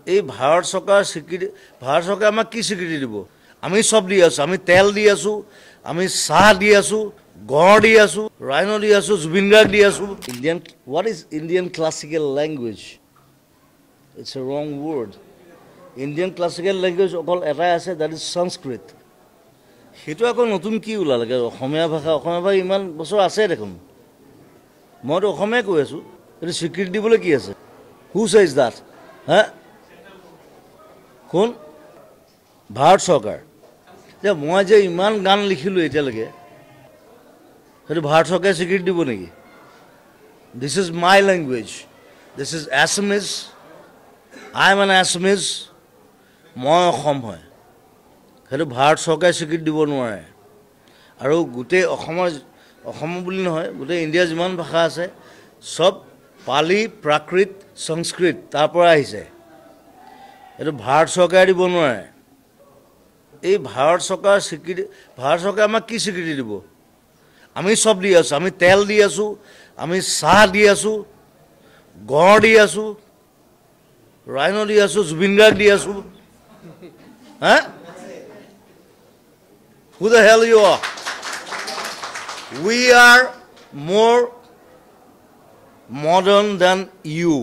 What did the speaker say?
এই ভাৰত চৰকাৰ স্বীকৃতি ভাৰত চৰকাৰে আমাক কি স্বীকৃতি দিব আমি সব দি আছো আমি তেল দি আছো আমি চাহ দি আছো গড় দি আছো ৰাইনো দি আছো জুবিন গাৰ্গ দি আছো Indian what is Indian classical language it's a wrong word Indian classical language অকল এটাই আছে that is Sanskrit হেতু আকৌ নতুন কি ওলালে অসমীয়া ভাষা ইমান বছৰ আছে দেখোন মইতো অসমীয়া কৈ আছো এটো স্বীকৃতি দিবলৈ কি আছে who says that হ্যাঁ কোন ভাৰত চৰকাৰ যে মই যে ইমান গান লিখিলো এতিয়ালৈকে হেতু ভাৰত চৰকাৰে স্বীকৃতি দিব নেকি this is my language this is Assamese I am an Assamese মই অসম হয় হেতু ভাৰত চৰকাৰে স্বীকৃতি দিব নোৱাৰে আৰু গোটেই অসম বুলি নহয় গোটেই ইণ্ডিয়া যিমান ভাষা আছে সব পালি প্ৰাকৃত সংস্কৃত তাৰ পৰা আহিছে এটো ভাৰত চৰকাৰে দিব নোৱাৰে এই ভাৰত চৰকাৰ স্বীকৃতি ভাৰত চৰকাৰে আমাক কি স্বীকৃতি দিব আমি সব দি আছো আমি তেল দি আছো আমি চাহ দি আছো গড় দি আছো ৰাইনো দি আছো জুবিন গাৰ্গ দি আছো হা who the hell you are we are more modern than you